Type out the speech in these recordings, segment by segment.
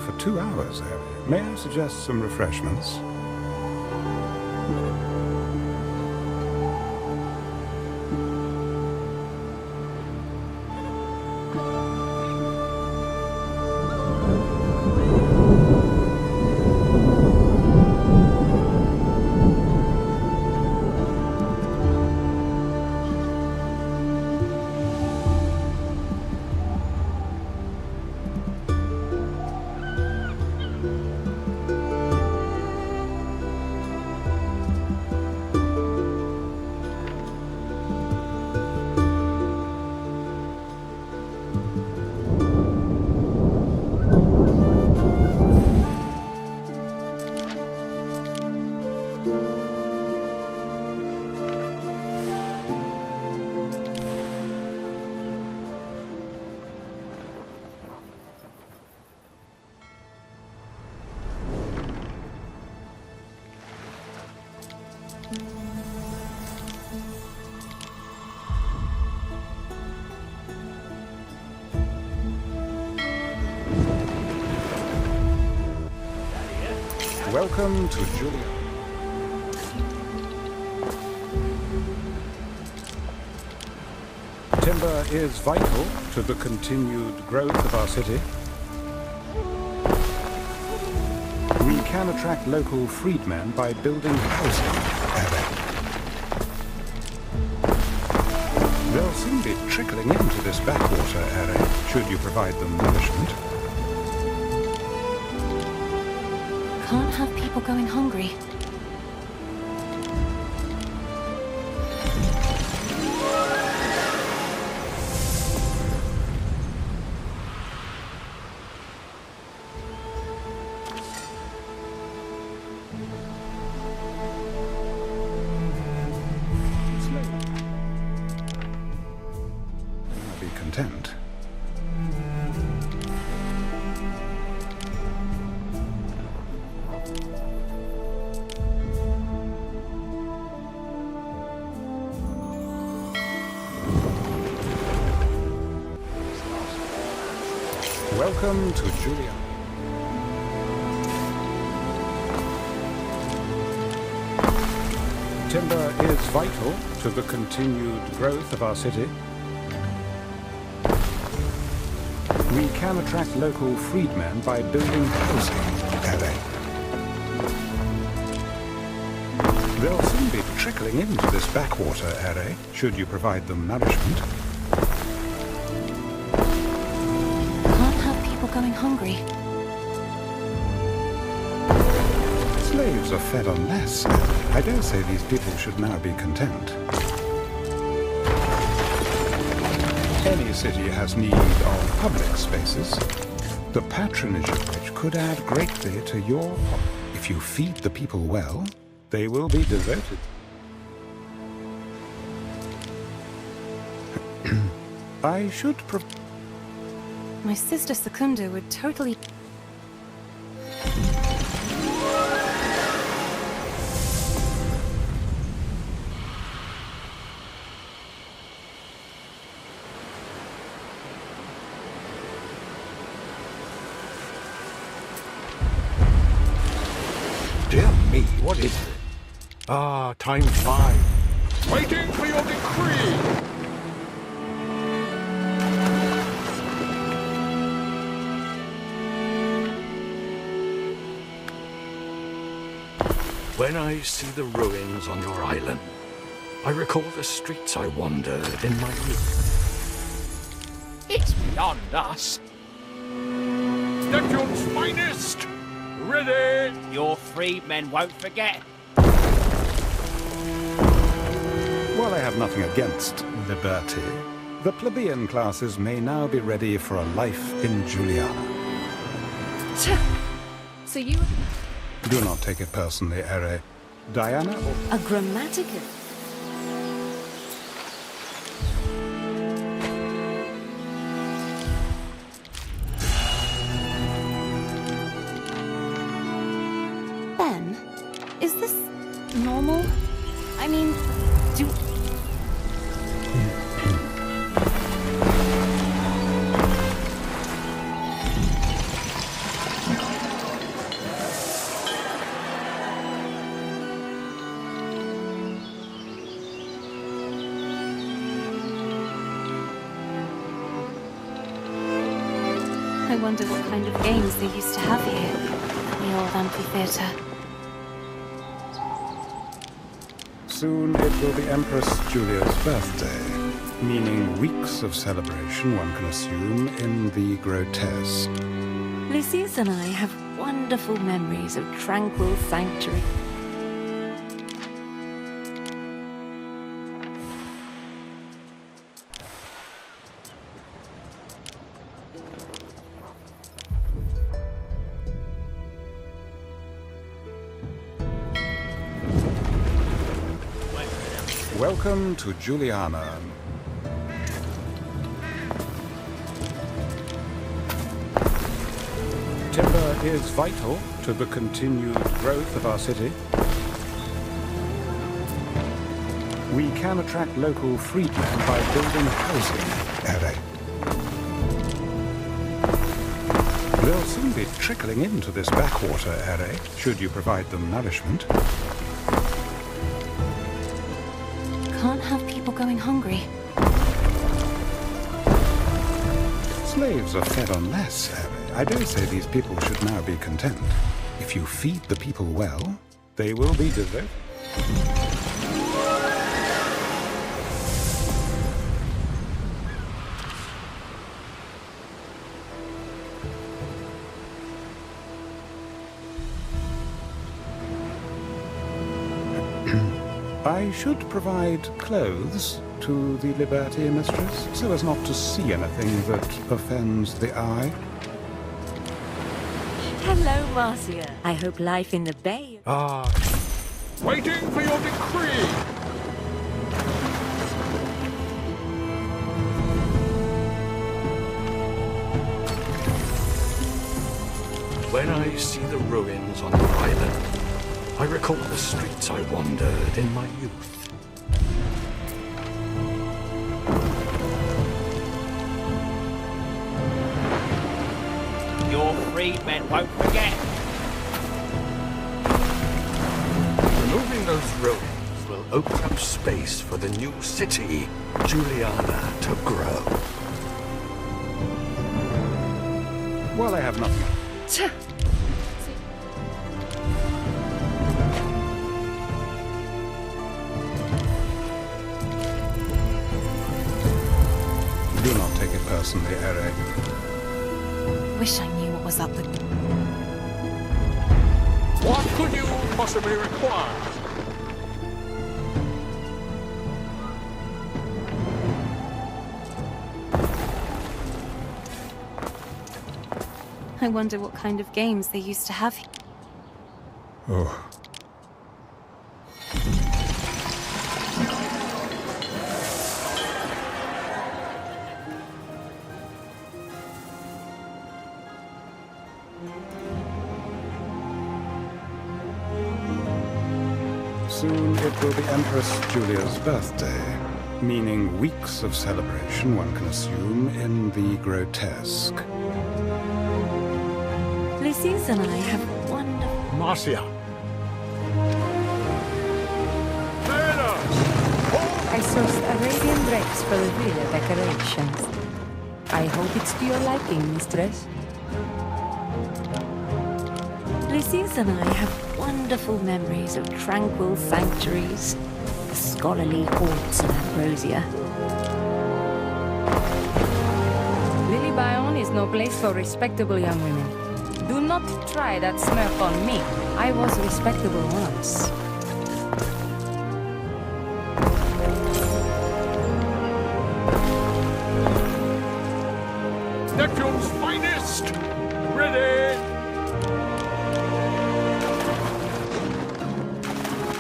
for 2 hours, Harry. May I suggest some refreshments? Welcome to Julia. Timber is vital to the continued growth of our city. We can attract local freedmen by building housing. They'll soon be trickling into this backwater area, should you provide them nourishment. Can't have people going hungry. I'll be content. Welcome to Julia. Timber is vital to the continued growth of our city. We can attract local freedmen by building housing. They'll soon be trickling into this backwater area, should you provide them nourishment. Going hungry. Slaves are fed on less. I dare say these people should now be content. Any city has need of public spaces, the patronage of which could add greatly to your... If you feed the people well, they will be devoted. I should... My sister Secunda would totally... Dear me, what is it? Ah, time flies. Waiting for your decree! When I see the ruins on your island, I recall the streets I wandered in my youth. It's beyond us. Neptune's finest! Ready! Your freedmen won't forget. While I have nothing against liberty, the plebeian classes may now be ready for a life in Juliana. So you... Do not take it personally, Ere. Diana or... A grammatical... Ben, is this normal? I mean, do... I wonder what kind of games they used to have here at the old amphitheater. Soon it will be Empress Julia's birthday, meaning weeks of celebration, one can assume, in the grotesque. Lucius and I have wonderful memories of tranquil sanctuary. Welcome to Juliana. Timber is vital to the continued growth of our city. We can attract local freedmen by building housing, Ere. They'll soon be trickling into this backwater, Ere, should you provide them nourishment. Can't have people going hungry. Slaves are fed on less, Ere. I dare say these people should now be content. If you feed the people well, they will be devoted. I should provide clothes to the Liberty Mistress, so as not to see anything that offends the eye. Hello, Marcia. I hope life in the Bay... Waiting for your decree! When I see the ruins on your island, I recall the streets I wandered in my youth. Your freedmen won't forget. Removing those ruins will open up space for the new city, Juliana, to grow. Well, I have nothing. Do not take it personally, Ere. Wish I knew what was up with... What could you possibly require? I wonder what kind of games they used to have here. Oh. Soon it will be Empress Julia's birthday, meaning weeks of celebration, one can assume, in the grotesque. Lucius and I have wonderful... Marcia. I sourced Arabian drapes for the villa decorations. I hope it's to your liking, mistress. Lucius and I have wonderful memories of tranquil sanctuaries, the scholarly haunts of Ambrosia. Lily Bayonne is no place for respectable young women. Do not try that smirk on me. I was respectable once. Neptune's finest! Ready!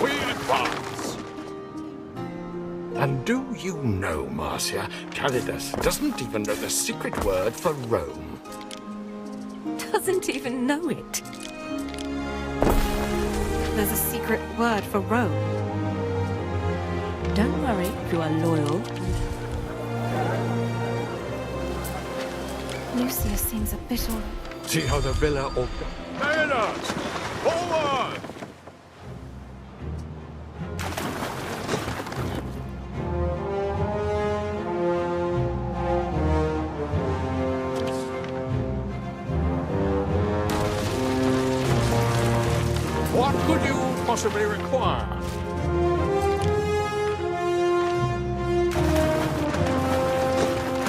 We advance! And do you know, Marcia, Calidus doesn't even know the secret word for Rome. Doesn't even know it. There's a secret word for Rome. Don't worry if you are loyal. Lucius seems a bit all... See how the villa all... Mariners! Forward! What could you possibly require?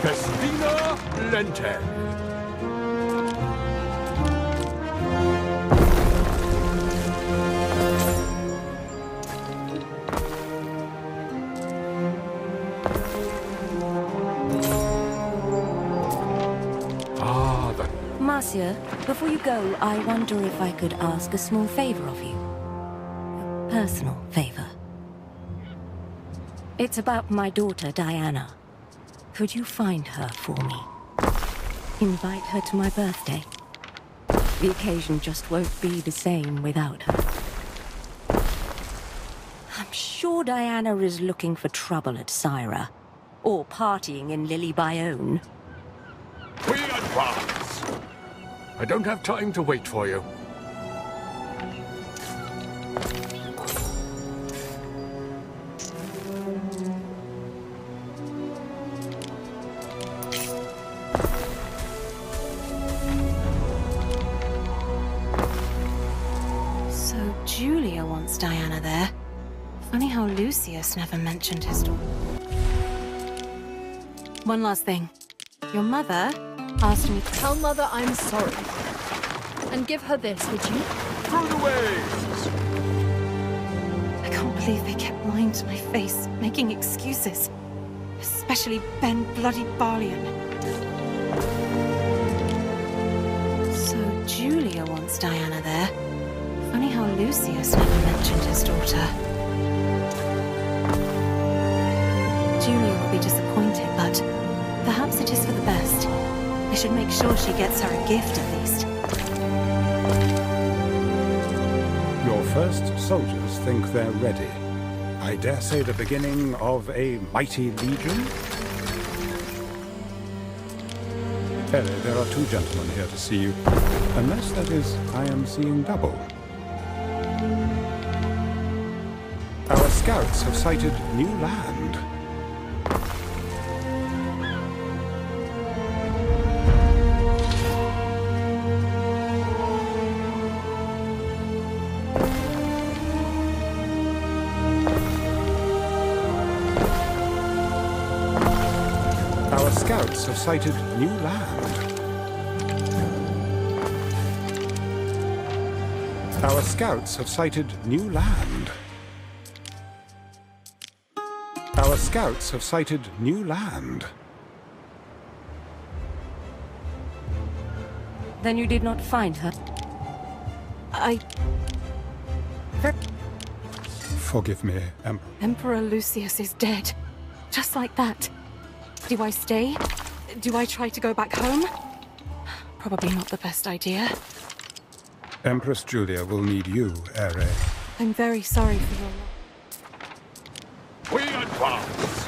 Pestina Lente. Marcia, before you go, I wonder if I could ask a small favor of you. A personal favor. It's about my daughter, Diana. Could you find her for me? Invite her to my birthday. The occasion just won't be the same without her. I'm sure Diana is looking for trouble at Syra. Or partying in Lily Bayonne. We advance! I don't have time to wait for you. So Julia wants Diana there. Funny how Lucius never mentioned his daughter. One last thing. Your mother asked me to tell Mother I'm sorry. And give her this, would you? Throw the waves! I can't believe they kept lying to my face, making excuses. Especially Ben Bloody Barlian. So Julia wants Diana there. Funny how Lucius never mentioned his daughter. Julia will be disappointed, but perhaps it is for the best. I should make sure she gets her a gift at least. Your first soldiers think they're ready. I dare say the beginning of a mighty legion? Ellie, there are 2 gentlemen here to see you. Unless, that is, I am seeing double. Our scouts have sighted new land. Our scouts have sighted new land. Our scouts have sighted new land. Our scouts have sighted new land. Then you did not find her? Forgive me, Emperor Lucius is dead. Just like that. Do I stay? Do I try to go back home? Probably not the best idea. Empress Julia will need you, Ere. I'm very sorry for your loss. We advance!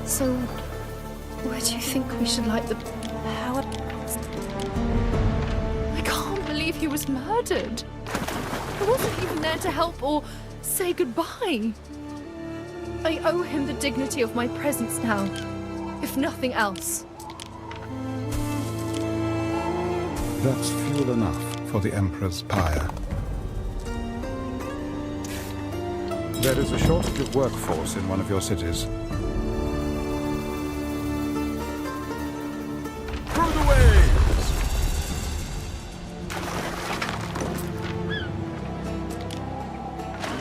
So, where do you think we should light the... Howard... I can't believe he was murdered. I wasn't even there to help or say goodbye. I owe him the dignity of my presence now, if nothing else. That's fuel enough for the Emperor's pyre. There is a shortage of workforce in one of your cities. Through the waves!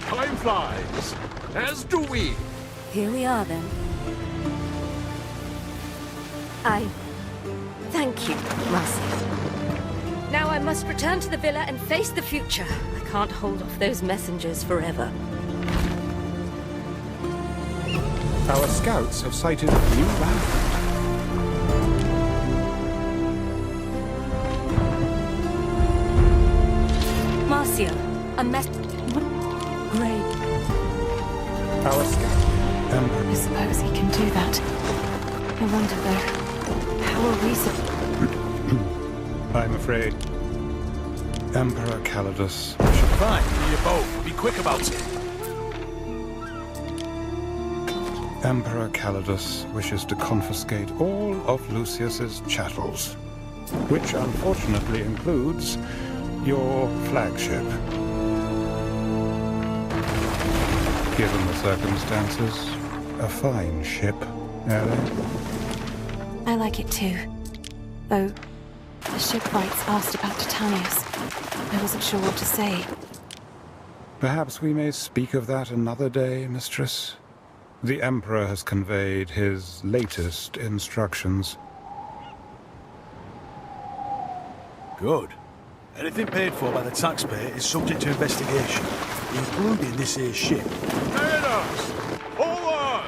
Time flies, as do we. Here we are, then. Thank you, Marcia. Now I must return to the villa and face the future. I can't hold off those messengers forever. Our scouts have sighted new land. Marcia, a Great. Our scout, Emperor. I suppose he can do that. I wonder, though, how are we I'm afraid Emperor Calidus, Bishop of fine. You both. Be quick about it. Emperor Calidus wishes to confiscate all of Lucius's chattels, which unfortunately includes your flagship. Given the circumstances, a fine ship, Ale. I like it too. Though, the shipwrights asked about Titanius. I wasn't sure what to say. Perhaps we may speak of that another day, mistress. The Emperor has conveyed his latest instructions. Good. Anything paid for by the taxpayer is subject to investigation, including this here ship. Forward!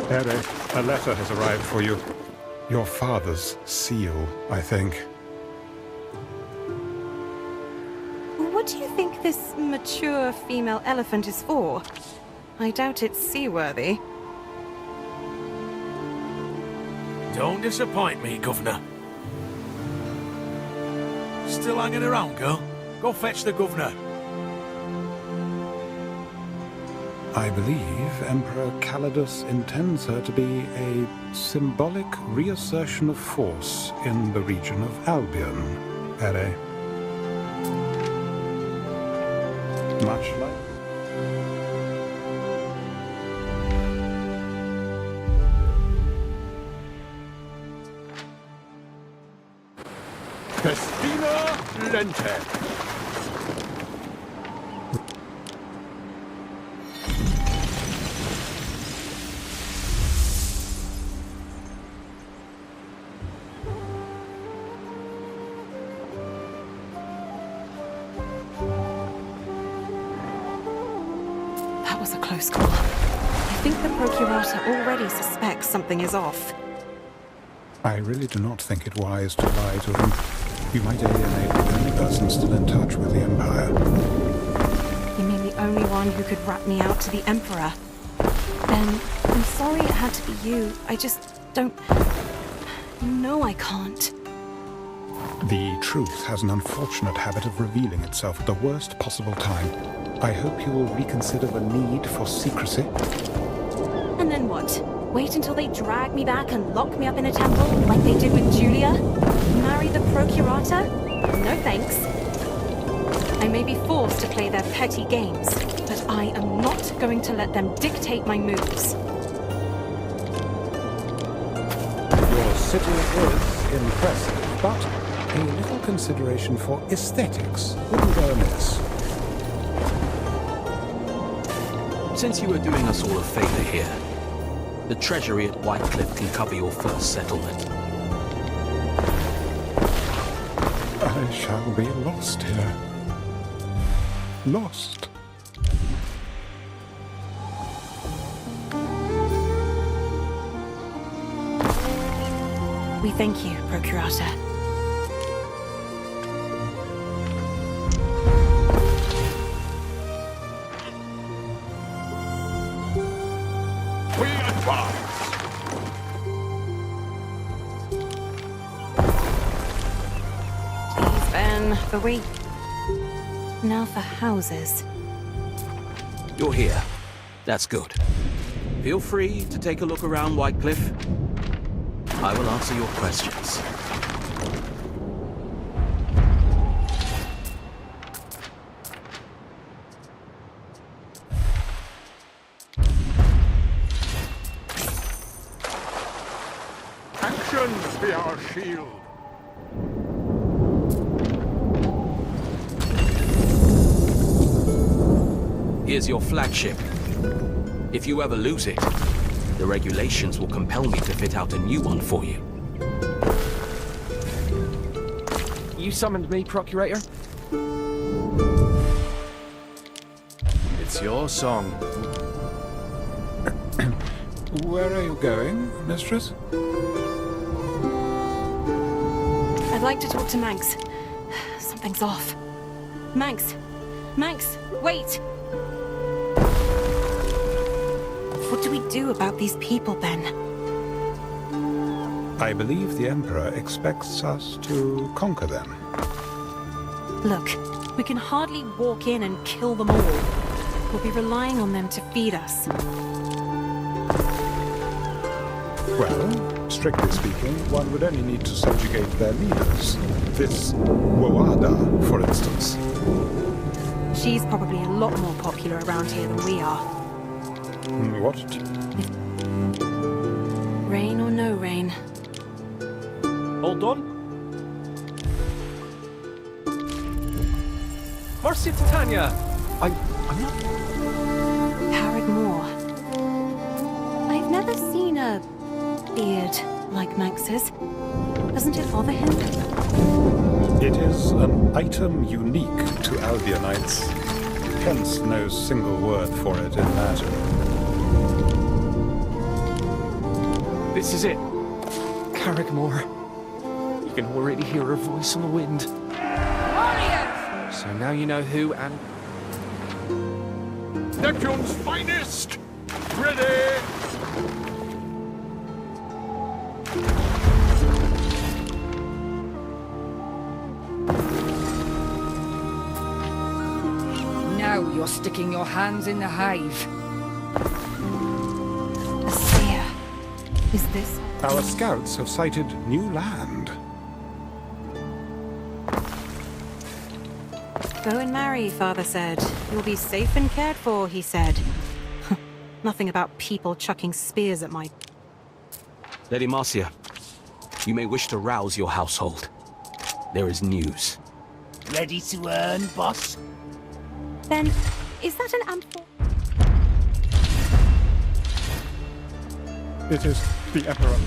Ere, a letter has arrived for you. Your father's seal, I think. What do you think this mature female elephant is for? I doubt it's seaworthy. Don't disappoint me, Governor. Still hanging around, girl? Go fetch the Governor. I believe Emperor Calidus intends her to be a symbolic reassertion of force in the region of Albion, Ere. Much like... Festina Lente. That was a close call. I think the Procurator already suspects something is off. I really do not think it wise to lie to him. You might alienate the only person still in touch with the Empire. You mean the only one who could rat me out to the Emperor? Then, I'm sorry it had to be you. I just don't... You know I can't. The truth has an unfortunate habit of revealing itself at the worst possible time. I hope you will reconsider the need for secrecy. And then what? Wait until they drag me back and lock me up in a temple, like they did with Julia? Marry the Procurator? No thanks. I may be forced to play their petty games, but I am not going to let them dictate my moves. Your city is impressive, but a little consideration for aesthetics wouldn't go amiss. Since you are doing us all a favor here, the treasury at Whitecliff can cover your first settlement. I shall be lost here. Lost. We thank you, Procurator. We advance. Please, Ben, the way. Now for houses. You're here. That's good. Feel free to take a look around Whitecliff. I will answer your questions. Actions be our shield. Here's your flagship. If you ever lose it, the regulations will compel me to fit out a new one for you. You summoned me, Procurator? It's your song. Where are you going, mistress? I'd like to talk to Manx. Something's off. Manx! Manx, wait! What do we do about these people, Ben? I believe the Emperor expects us to conquer them. Look, We can hardly walk in and kill them all. We'll be relying on them to feed us. Well, strictly speaking, one would only need to subjugate their leaders. This Woada, for instance. She's probably a lot more popular around here than we are. What? Rain or no rain. All done? Mercy, Titania! I'm not... Harrod Moore. I've never seen a beard like Max's. Doesn't it bother him? It is an item unique to Albionites. Hence no single word for it in Latin. This is it. Carrickmore. You can already hear her voice on the wind. So now you know who and... Neptune's finest! Ready! Now you're sticking your hands in the hive. A seer. Is this... Our scouts have sighted new land. Go and marry, Father said. You'll be safe and cared for, he said. Nothing about people chucking spears at my... Lady Marcia, you may wish to rouse your household. There is news. Ready to earn, boss? Then, is that an amphor? It is the Emperor.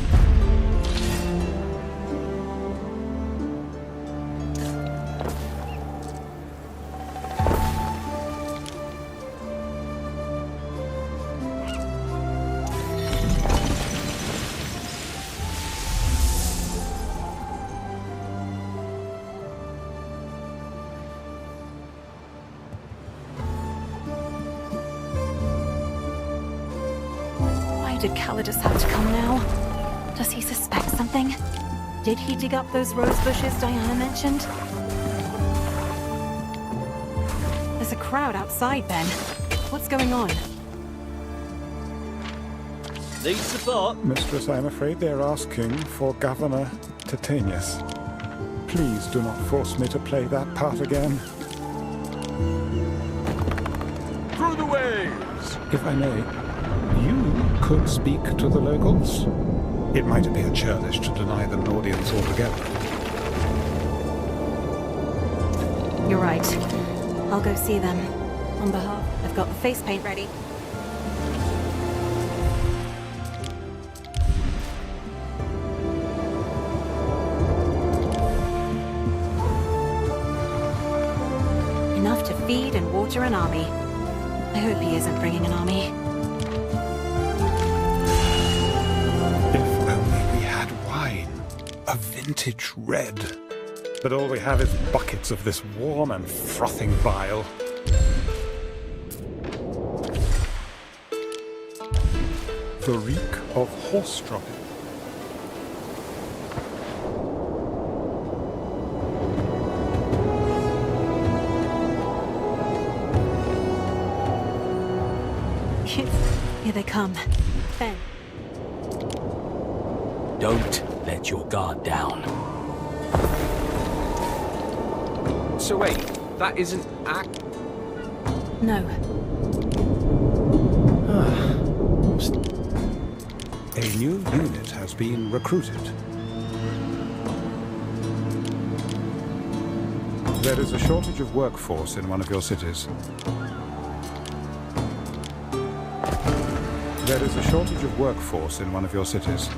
Did Calidus have to come now? Does he suspect something? Did he dig up those rose bushes Diana mentioned? There's a crowd outside, then. What's going on? Need support? Mistress, I'm afraid they're asking for Governor Titanius. Please do not force me to play that part again. Through the waves! If I may, you could speak to the locals. It might appear churlish to deny them an audience altogether. You're right. I'll go see them. On behalf, I've got the face paint ready. Enough to feed and water an army. I hope he isn't bringing an army. If only we had wine. A vintage red. But all we have is buckets of this warm and frothing bile. The reek of horse dropping. Here they come. Ben. Don't let your guard down. So wait, that isn't act... No. A new unit has been recruited. There is a shortage of workforce in one of your cities. There is a shortage of workforce in one of your cities.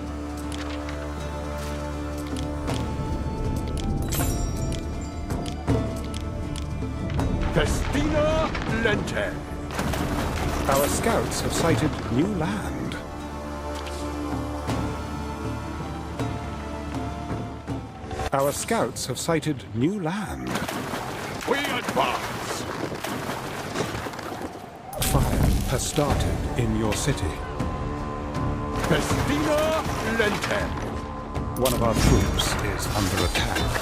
Festina Lente. Our scouts have sighted new land. Our scouts have sighted new land. We advance. Fire has started in your city. Festina Lente. One of our troops is under attack.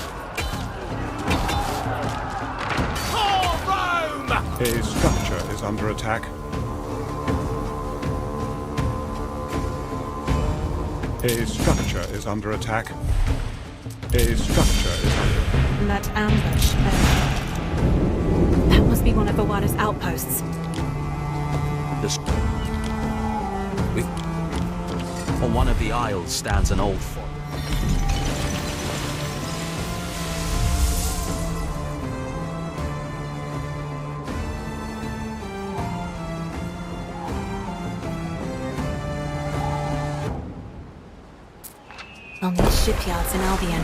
A structure is under attack. A structure is under attack. A structure is under... That ambush. That must be one of Awada's outposts. On one of the aisles stands an old fort. I'll need shipyards in Albion.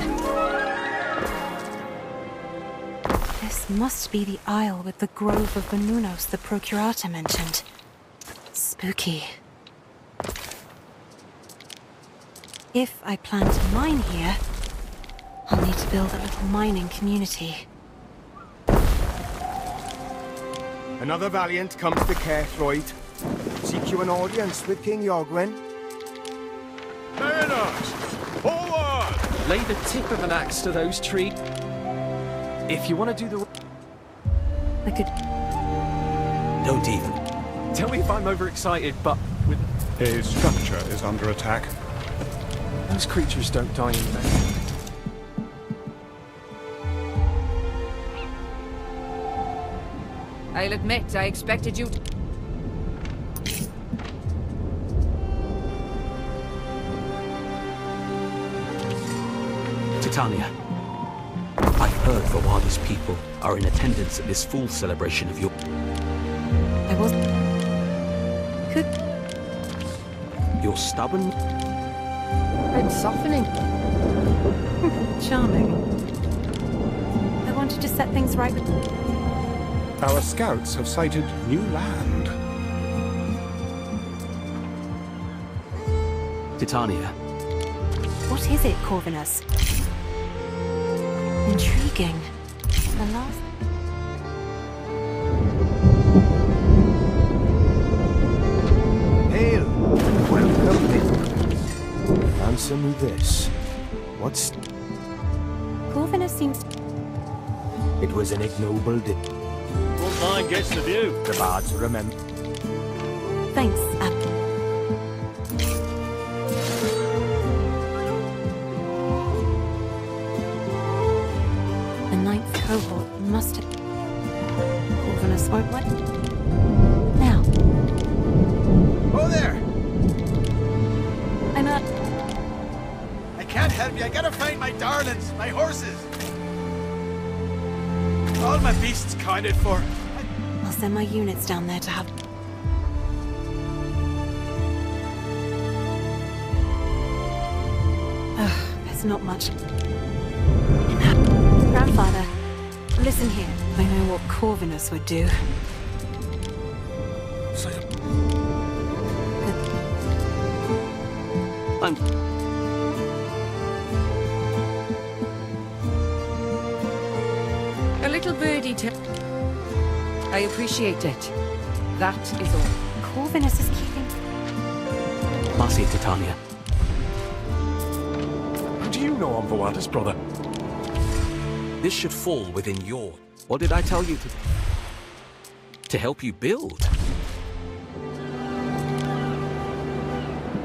This must be the isle with the grove of Venunos the Procurator mentioned. Spooky. If I plan to mine here, I'll need to build a little mining community. Another valiant comes to Carthroyd. Seek you an audience with King Yorgwin. Mariners! Forward! Lay the tip of an axe to those trees. If you want to do the... I could... Don't even. Tell me if I'm overexcited, but with... A structure is under attack. Those creatures don't die in vain. I'll admit, I expected you... Titania, I've heard Vawada's people are in attendance at this full celebration of your... I was... Could... You're stubborn? I'm softening. Charming. I wanted to set things right with... Our scouts have sighted new land. Titania, What is it, Corvinus? Intriguing. The last... Hail! Welcome, visitor. Answer me this. What's... Corvinus seems... It was an ignoble deed. What line gets the view? The bards remember. Thanks, The ninth cohort must have... Corvinus won't let... Now. Oh there! I'm up. I can't help you. I gotta find my darlings, my horses. All my beasts counted for. I'll send my units down there to have... There's not much. Grandfather, listen here. I know what Corvinus would do. I'm... A little birdie tip. I appreciate it. That is all. Corvinus is keeping... Marcia, Titania. How do you know I'm Vawada's brother? This should fall within your... What did I tell you to... To help you build?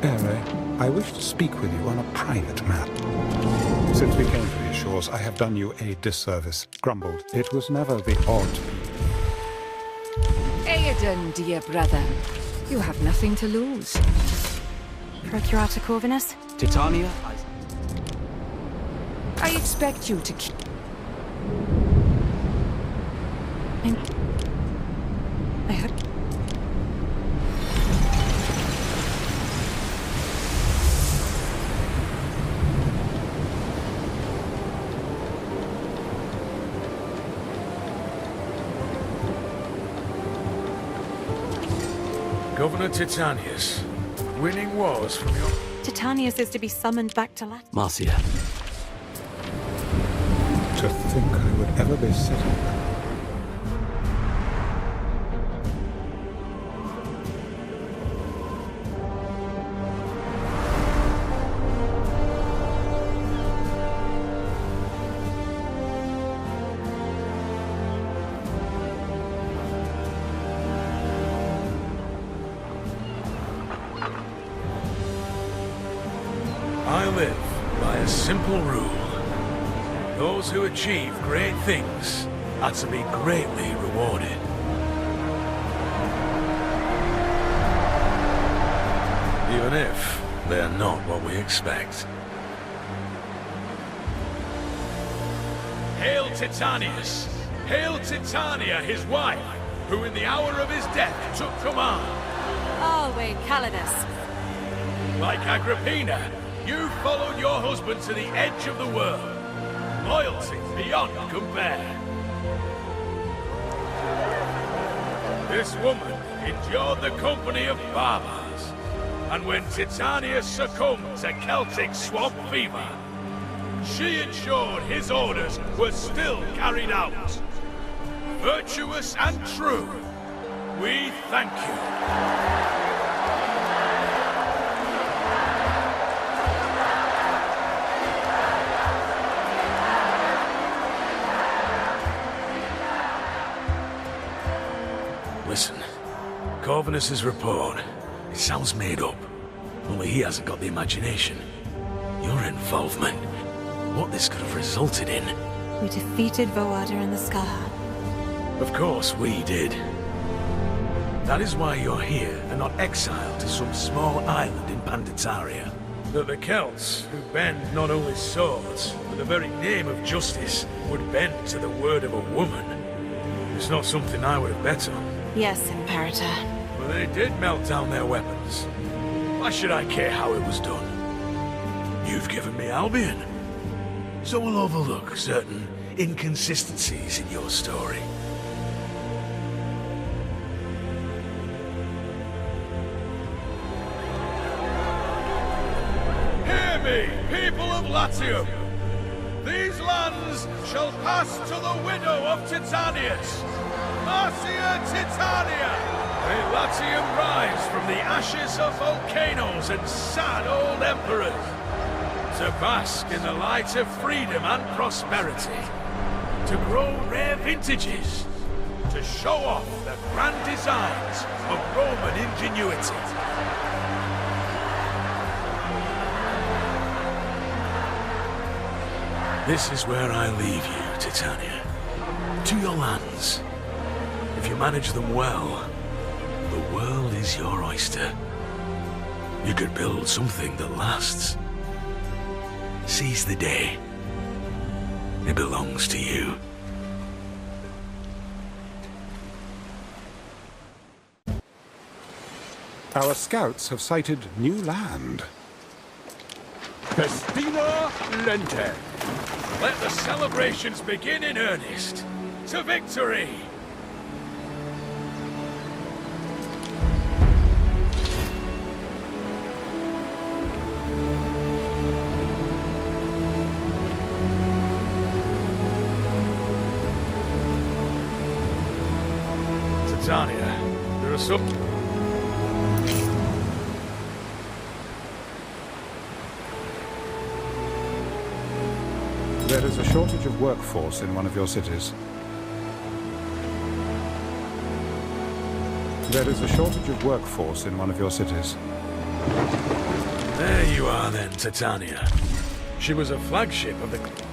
Ere, I wish to speak with you on a private matter. Since we came to these shores, I have done you a disservice. Grumbled. It was never the odd. Aedan, dear brother. You have nothing to lose. Procurator Corvinus? Titania, I expect you to keep... I hope... Governor Titanius, winning wars from your... Titanius is to be summoned back to Latin. Marcia. To think I would ever be settled. live by a simple rule. Those who achieve great things are to be greatly rewarded. Even if they're not what we expect. Hail Titanius! Hail Titania, his wife, who in the hour of his death took command. Oh, wait, Calidus. Like Agrippina, you followed your husband to the edge of the world. Loyalty beyond compare. This woman endured the company of barbars. And when Titanius succumbed to Celtic swamp fever, she ensured his orders were still carried out. Virtuous and true, we thank you. Listen, Corvinus's report, it sounds made up. Only he hasn't got the imagination. Your involvement, what this could have resulted in. We defeated Voada and the Scar. Of course we did. That is why you're here and not exiled to some small island in Panditaria. That the Celts, who bend not only swords, but the very name of justice, would bend to the word of a woman. It's not something I would have bet on. Yes, Imperator. But they did melt down their weapons. Why should I care how it was done? You've given me Albion. So we'll overlook certain inconsistencies in your story. Hear me, people of Latium! These lands shall pass to the widow of Titanius, Marcia Titania! May Latium rise from the ashes of volcanoes and sad old emperors, to bask in the light of freedom and prosperity, to grow rare vintages, to show off the grand designs of Roman ingenuity. This is where I leave you, Titania. To your lands. If you manage them well, the world is your oyster. You could build something that lasts. Seize the day. It belongs to you. Our scouts have sighted new land. Festina Lente. Let the celebrations begin in earnest. To victory! Titania, there are some... There is a shortage of workforce in one of your cities. There is a shortage of workforce in one of your cities. There you are then, Titania. She was a flagship of the...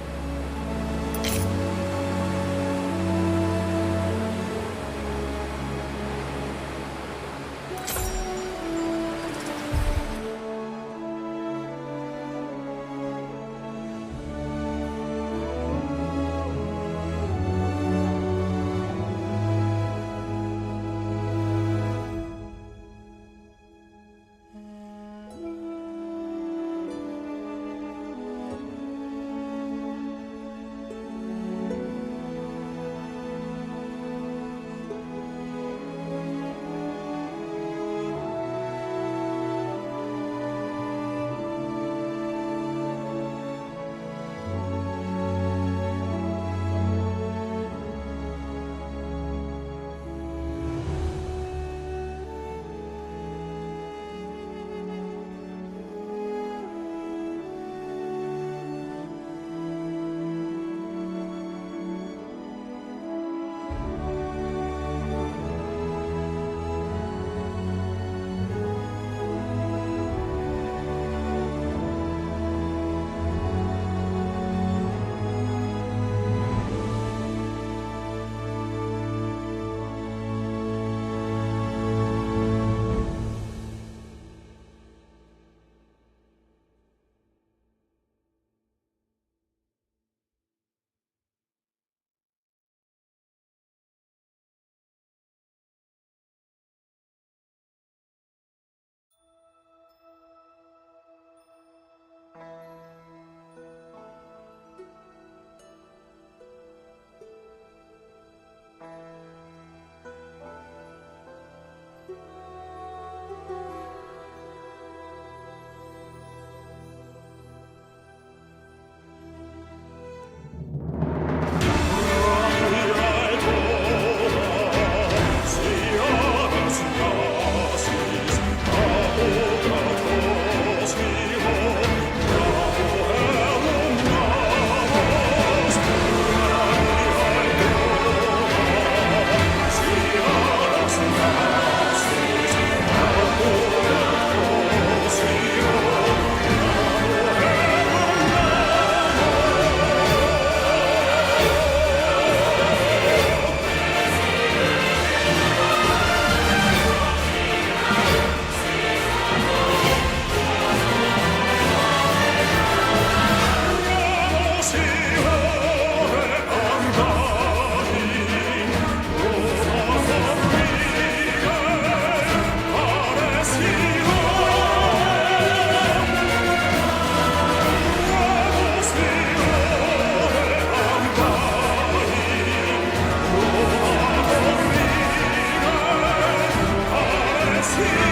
here!